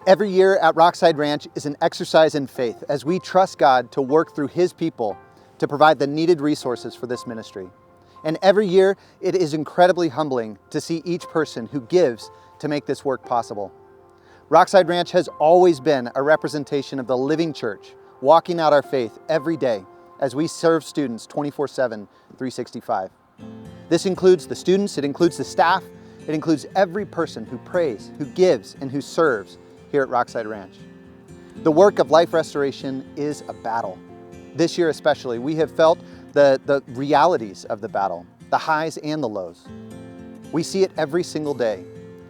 Every year at Rockside Ranch is an exercise in faith as we trust God to work through His people to provide the needed resources for this ministry. And every year, it is incredibly humbling to see each person who gives to make this work possible. Rockside Ranch has always been a representation of the living church, walking out our faith every day as we serve students 24/7, 365. This includes the students, it includes the staff, it includes every person who prays, who gives, and who serves here at Rockside Ranch. The work of life restoration is a battle. This year especially, we have felt the realities of the battle, the highs and the lows. We see it every single day.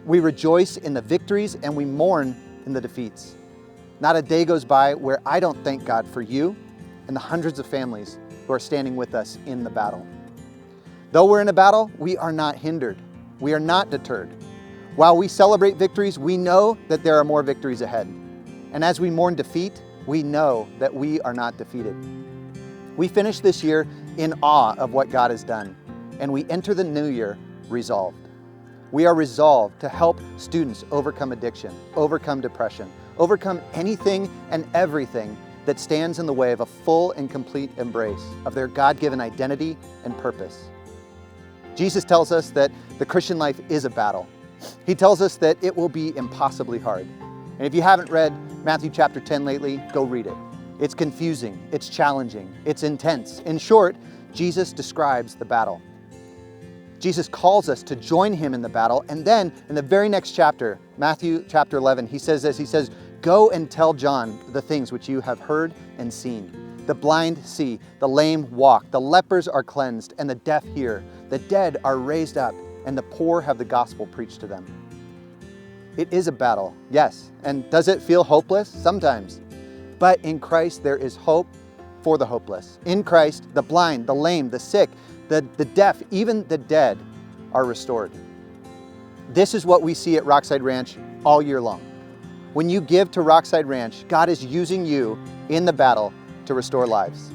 We rejoice in the victories and we mourn in the defeats. Not a day goes by where I don't thank God for you and the hundreds of families who are standing with us in the battle. Though we're in a battle, we are not hindered. We are not deterred. While we celebrate victories, we know that there are more victories ahead. And as we mourn defeat, we know that we are not defeated. We finish this year in awe of what God has done, and we enter the new year resolved. We are resolved to help students overcome addiction, overcome depression, overcome anything and everything that stands in the way of a full and complete embrace of their God-given identity and purpose. Jesus tells us that the Christian life is a battle. He tells us that it will be impossibly hard. And if you haven't read Matthew chapter 10 lately, go read it. It's confusing, it's challenging, it's intense. In short, Jesus describes the battle. Jesus calls us to join Him in the battle, and then in the very next chapter, Matthew chapter 11, He says this, He says, "Go and tell John the things which you have heard and seen. The blind see, the lame walk, the lepers are cleansed, and the deaf hear. The dead are raised up, and the poor have the gospel preached to them." It is a battle, yes. And does it feel hopeless? Sometimes. But in Christ, there is hope for the hopeless. In Christ, the blind, the lame, the sick, the deaf, even the dead are restored. This is what we see at Rockside Ranch all year long. When you give to Rockside Ranch, God is using you in the battle to restore lives.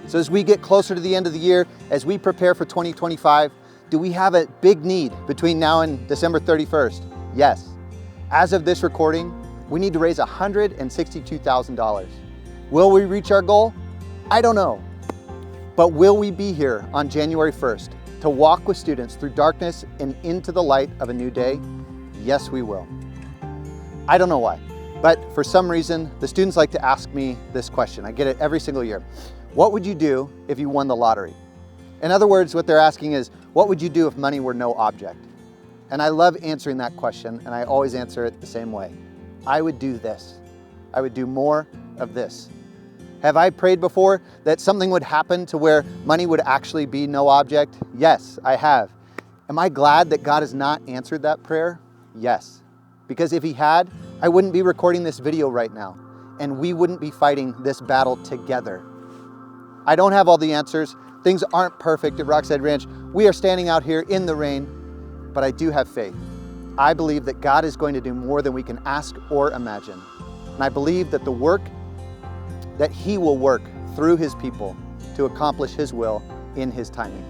So as we get closer to the end of the year, as we prepare for 2025, do we have a big need between now and December 31st? Yes. As of this recording, we need to raise $162,000. Will we reach our goal? I don't know. But will we be here on January 1st to walk with students through darkness and into the light of a new day? Yes, we will. I don't know why, but for some reason, the students like to ask me this question. I get it every single year. What would you do if you won the lottery? In other words, what they're asking is, what would you do if money were no object? And I love answering that question, and I always answer it the same way. I would do this. I would do more of this. Have I prayed before that something would happen to where money would actually be no object? Yes, I have. Am I glad that God has not answered that prayer? Yes. Because if He had, I wouldn't be recording this video right now, and we wouldn't be fighting this battle together. I don't have all the answers. Things aren't perfect at Rockside Ranch. We are standing out here in the rain, but I do have faith. I believe that God is going to do more than we can ask or imagine. And I believe that that He will work through His people to accomplish His will in His timing.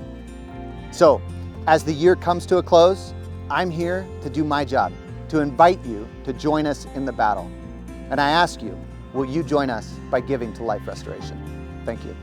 So, as the year comes to a close, I'm here to do my job, to invite you to join us in the battle. And I ask you, will you join us by giving to Life Restoration? Thank you.